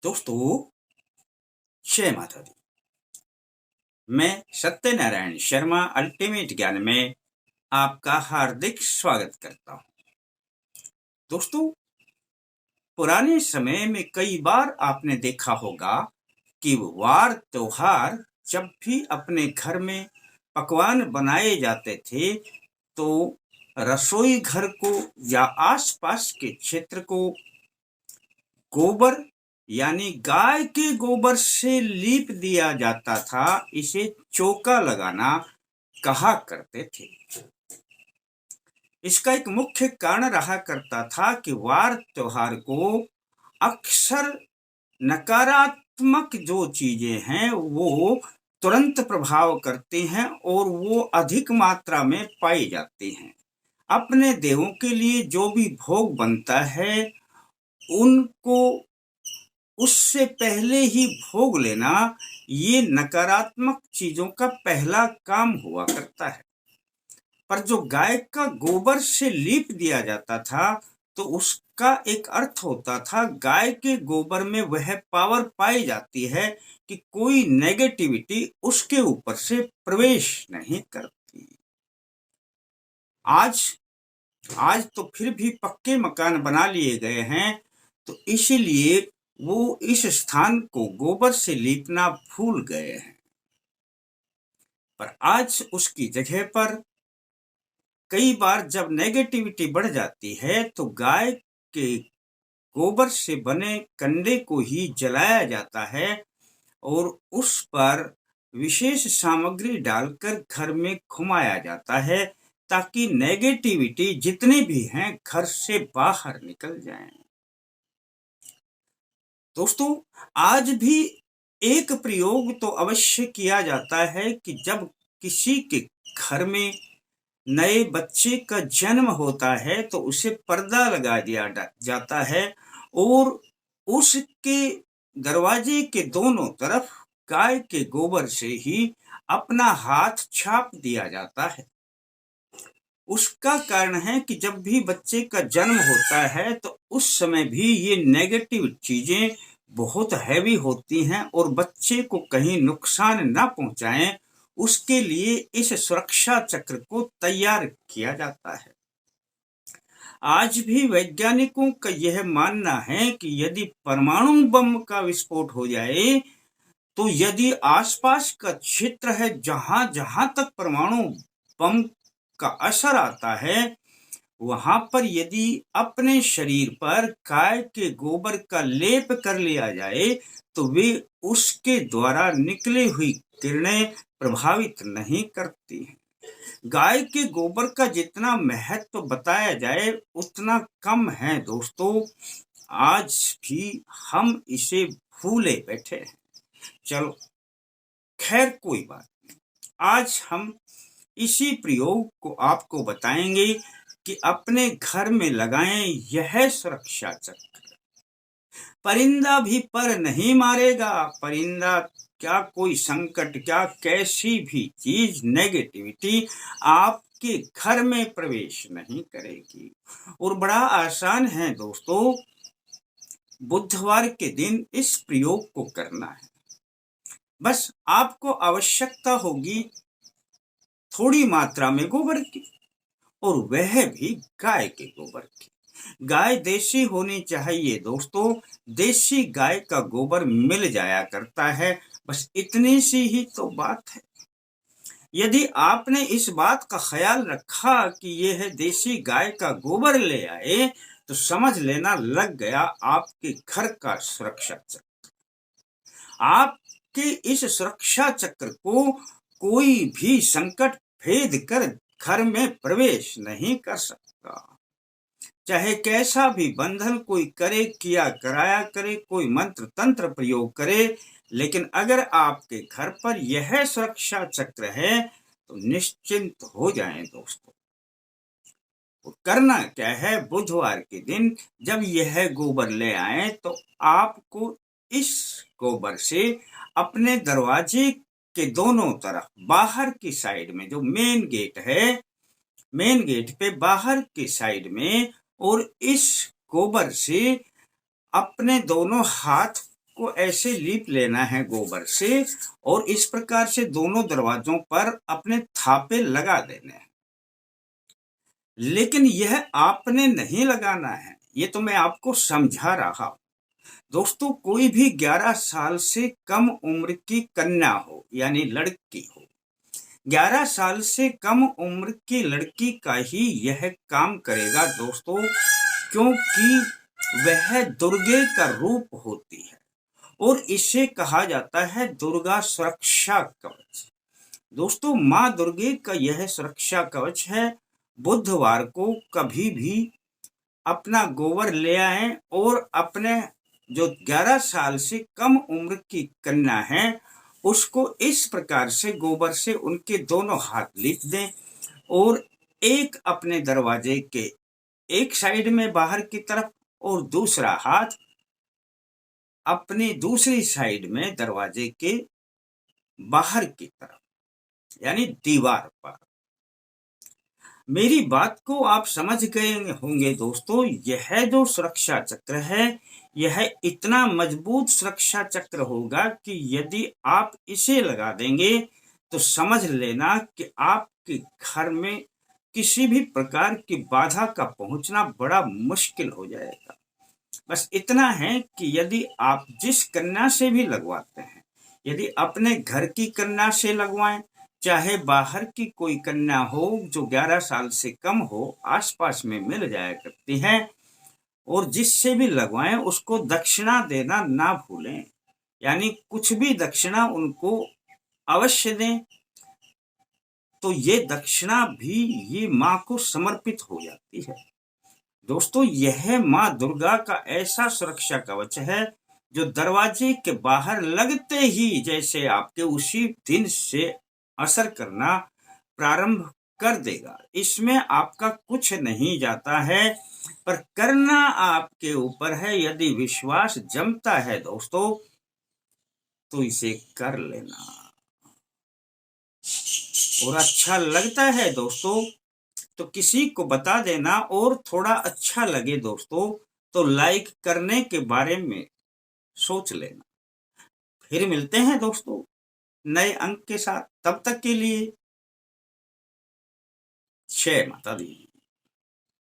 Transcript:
दोस्तों, जय माता दी। मैं सत्यनारायण शर्मा अल्टीमेट ज्ञान में आपका हार्दिक स्वागत करता हूं। दोस्तों, पुराने समय में कई बार आपने देखा होगा कि वार त्योहार जब भी अपने घर में पकवान बनाए जाते थे तो रसोई घर को या आसपास के क्षेत्र को गोबर यानी गाय के गोबर से लीप दिया जाता था। इसे चौका लगाना कहा करते थे। इसका एक मुख्य कारण रहा करता था कि वार त्योहार को अक्सर नकारात्मक जो चीजें हैं वो तुरंत प्रभाव करती हैं और वो अधिक मात्रा में पाई जाती हैं। अपने देवों के लिए जो भी भोग बनता है उनको उससे पहले ही भोग लेना ये नकारात्मक चीजों का पहला काम हुआ करता है। पर जो गाय का गोबर से लीप दिया जाता था तो उसका एक अर्थ होता था, गाय के गोबर में वह पावर पाई जाती है कि कोई नेगेटिविटी उसके ऊपर से प्रवेश नहीं करती। आज तो फिर भी पक्के मकान बना लिए गए हैं, तो इसीलिए वो इस स्थान को गोबर से लीपना भूल गए हैं। पर आज उसकी जगह पर कई बार जब नेगेटिविटी बढ़ जाती है तो गाय के गोबर से बने कंडे को ही जलाया जाता है और उस पर विशेष सामग्री डालकर घर में घुमाया जाता है ताकि नेगेटिविटी जितने भी हैं घर से बाहर निकल जाएं। दोस्तों, आज भी एक प्रयोग तो अवश्य किया जाता है कि जब किसी के घर में नए बच्चे का जन्म होता है तो उसे पर्दा लगा दिया जाता है और उसके दरवाजे के दोनों तरफ गाय के गोबर से ही अपना हाथ छाप दिया जाता है। उसका कारण है कि जब भी बच्चे का जन्म होता है तो उस समय भी ये नेगेटिव चीजें बहुत हैवी होती हैं और बच्चे को कहीं नुकसान ना पहुंचाएं, उसके लिए इस सुरक्षा चक्र को तैयार किया जाता है। आज भी वैज्ञानिकों का यह मानना है कि यदि परमाणु बम का विस्फोट हो जाए तो यदि आसपास का क्षेत्र है जहां जहां तक परमाणु बम का असर आता है वहां पर यदि अपने शरीर पर गाय के गोबर का लेप कर लिया जाए तो वे उसके द्वारा निकली हुई किरणें प्रभावित नहीं करती हैं। गाय के गोबर का जितना महत्व बताया जाए उतना कम है दोस्तों। आज भी हम इसे भूले बैठे हैं। चलो खैर कोई बात नहीं, आज हम इसी प्रयोग को आपको बताएंगे कि अपने घर में लगाएं यह सुरक्षा चक्र। परिंदा भी पर नहीं मारेगा। परिंदा क्या कोई संकट, क्या कैसी भी चीज नेगेटिविटी आपके घर में प्रवेश नहीं करेगी। और बड़ा आसान है दोस्तों, बुधवार के दिन इस प्रयोग को करना है। बस आपको आवश्यकता होगी थोड़ी मात्रा में गोबर की, और वह भी गाय के गोबर की। गाय देसी होनी चाहिए दोस्तों। देसी गाय का गोबर मिल जाया करता है, बस इतनी सी ही तो बात है। यदि आपने इस बात का ख्याल रखा कि यह देसी गाय का गोबर ले आए तो समझ लेना लग गया आपके घर का सुरक्षा चक्र। आपके इस सुरक्षा चक्र को कोई भी संकट भेद कर घर में प्रवेश नहीं कर सकता। चाहे कैसा भी बंधन कोई करे, किया कराया करे, कोई मंत्र तंत्र प्रयोग करे, लेकिन अगर आपके घर पर यह सुरक्षा चक्र है तो निश्चिंत हो जाएं दोस्तों। तो करना क्या है, बुधवार के दिन जब यह गोबर ले आए तो आपको इस गोबर से अपने दरवाजे के दोनों तरफ बाहर की साइड में, जो मेन गेट है, मेन गेट पे बाहर की साइड में, और इस गोबर से अपने दोनों हाथ आपको ऐसे लीप लेना है गोबर से और इस प्रकार से दोनों दरवाजों पर अपने थापे लगा देने हैं। लेकिन यह आपने नहीं लगाना है, ये तो मैं आपको समझा रहा हूं। दोस्तों, कोई भी 11 साल से कम उम्र की कन्या हो यानी लड़की हो, 11 साल से कम उम्र की लड़की का ही यह काम करेगा दोस्तों, क्योंकि वह दुर्गे का रूप होती है और इसे कहा जाता है दुर्गा सुरक्षा कवच। दोस्तों, माँ दुर्गे का यह सुरक्षा कवच है। बुधवार को कभी भी अपना गोबर ले आएं और अपने जो 11 साल से कम उम्र की कन्या है उसको इस प्रकार से गोबर से उनके दोनों हाथ लीप दें और एक अपने दरवाजे के एक साइड में बाहर की तरफ और दूसरा हाथ अपनी दूसरी साइड में दरवाजे के बाहर की तरफ यानी दीवार पर। मेरी बात को आप समझ गए होंगे दोस्तों। यह जो सुरक्षा चक्र है यह इतना मजबूत सुरक्षा चक्र होगा कि यदि आप इसे लगा देंगे तो समझ लेना कि आपके घर में किसी भी प्रकार की बाधा का पहुंचना बड़ा मुश्किल हो जाएगा। बस इतना है कि यदि आप जिस कन्या से भी लगवाते हैं, यदि अपने घर की कन्या से लगवाएं चाहे बाहर की कोई कन्या हो जो 11 साल से कम हो, आसपास में मिल जाया करती है, और जिससे भी लगवाएं उसको दक्षिणा देना ना भूलें। यानी कुछ भी दक्षिणा उनको अवश्य दें, तो ये दक्षिणा भी ये माँ को समर्पित हो जाती है। दोस्तों, यह माँ दुर्गा का ऐसा सुरक्षा कवच है जो दरवाजे के बाहर लगते ही जैसे आपके उसी दिन से असर करना प्रारंभ कर देगा। इसमें आपका कुछ नहीं जाता है, पर करना आपके ऊपर है। यदि विश्वास जमता है दोस्तों तो इसे कर लेना, और अच्छा लगता है दोस्तों तो किसी को बता देना, और थोड़ा अच्छा लगे दोस्तों तो लाइक करने के बारे में सोच लेना। फिर मिलते हैं दोस्तों नए अंक के साथ, तब तक के लिए जय माता दी।